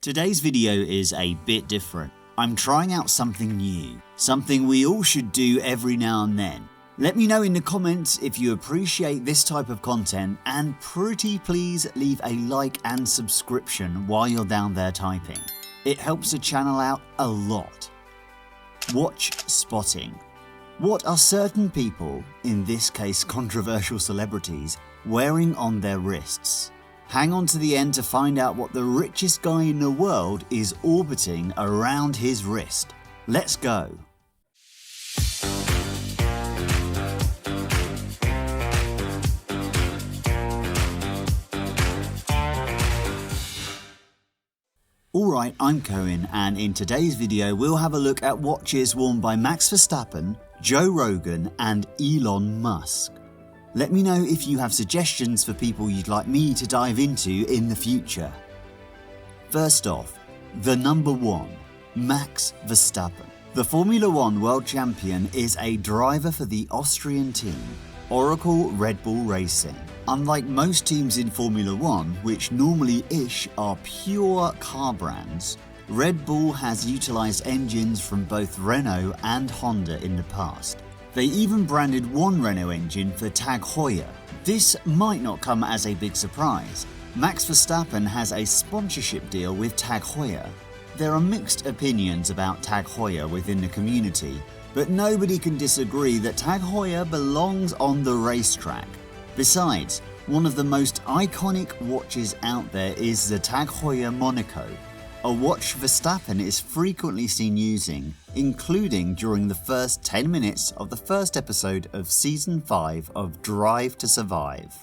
Today's video is a bit different. I'm trying out something new, something we all should do every now and then. Let me know in the comments if you appreciate this type of content, and pretty please leave a like and subscription while you're down there typing. It helps the channel out a lot. Watch spotting. What are certain people, in this case controversial celebrities, wearing on their wrists? Hang on to the end to find out what the richest guy in the world is orbiting around his wrist. Let's go. Alright, I'm Cohan, and in today's video we'll have a look at watches worn by Max Verstappen, Joe Rogan and Elon Musk. Let me know if you have suggestions for people you'd like me to dive into in the future. First off, the number one, Max Verstappen. The Formula One world champion is a driver for the Austrian team, Oracle Red Bull Racing. Unlike most teams in Formula One, which normally-ish are pure car brands, Red Bull has utilised engines from both Renault and Honda in the past. They even branded one Renault engine for Tag Heuer. This might not come as a big surprise. Max Verstappen has a sponsorship deal with Tag Heuer. There are mixed opinions about Tag Heuer within the community, but nobody can disagree that Tag Heuer belongs on the racetrack. Besides, one of the most iconic watches out there is the Tag Heuer Monaco, a watch Verstappen is frequently seen using, including during the first 10 minutes of the first episode of Season 5 of Drive to Survive.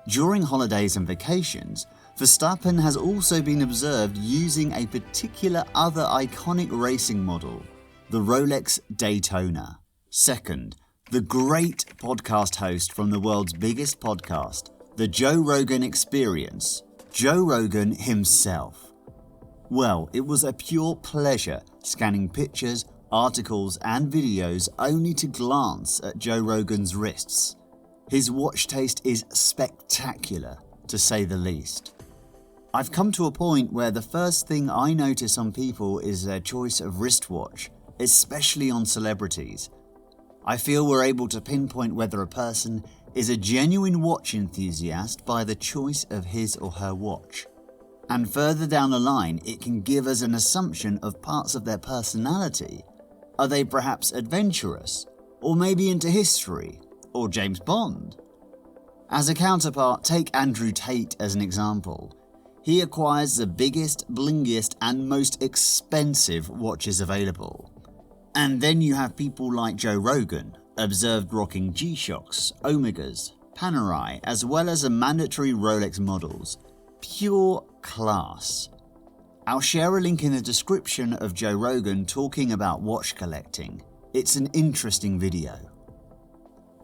During holidays and vacations, Verstappen has also been observed using a particular other iconic racing model, the Rolex Daytona. Second, the great podcast host from the world's biggest podcast, the Joe Rogan Experience, Joe Rogan himself. Well, it was a pure pleasure scanning pictures, articles and videos only to glance at Joe Rogan's wrists. His watch taste is spectacular, to say the least. I've come to a point where the first thing I notice on people is their choice of wristwatch, especially on celebrities. I feel we're able to pinpoint whether a person is a genuine watch enthusiast by the choice of his or her watch. And further down the line, it can give us an assumption of parts of their personality. Are they perhaps adventurous? Or maybe into history? Or James Bond? As a counterpart, take Andrew Tate as an example. He acquires the biggest, blingiest and most expensive watches available. And then you have people like Joe Rogan, observed rocking G-Shocks, Omegas, Panerai, as well as the mandatory Rolex models. Pure class. I'll share a link in the description of Joe Rogan talking about watch collecting. It's an interesting video.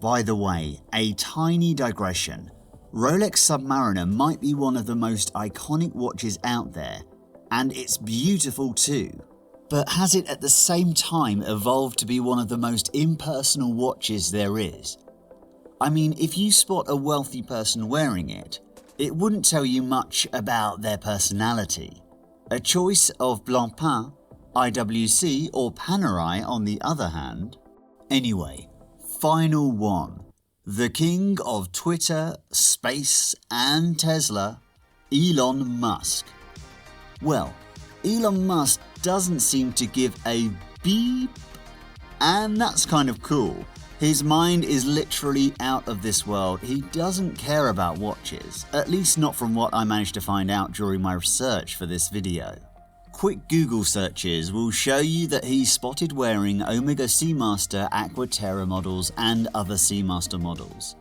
By the way, a tiny digression. Rolex Submariner might be one of the most iconic watches out there, and it's beautiful too. But has it at the same time evolved to be one of the most impersonal watches there is? I mean, if you spot a wealthy person wearing it, it wouldn't tell you much about their personality. A choice of Blancpain, IWC or Panerai on the other hand. Anyway, final one. The king of Twitter, space and Tesla, Elon Musk. Well, Elon Musk doesn't seem to give a beep, and that's kind of cool. His mind is literally out of this world. He doesn't care about watches, at least not from what I managed to find out during my research for this video. Quick Google searches will show you that he's spotted wearing Omega Seamaster Aquaterra models and other Seamaster models.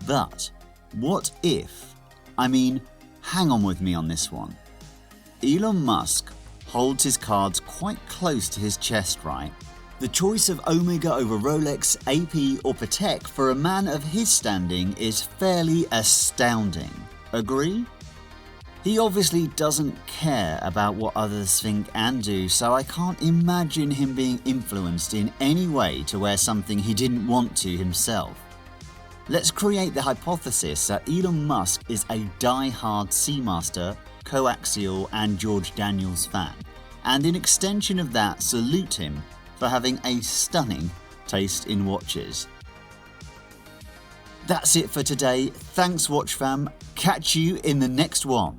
But what if, hang on with me on this one. Elon Musk holds his cards quite close to his chest, right? The choice of Omega over Rolex, AP or Patek for a man of his standing is fairly astounding. Agree? He obviously doesn't care about what others think and do, so I can't imagine him being influenced in any way to wear something he didn't want to himself. Let's create the hypothesis that Elon Musk is a die-hard Seamaster coaxial and George Daniels fan, and in extension of that, salute him for having a stunning taste in watches. That's it for today. Thanks, Watch Fam. Catch you in the next one.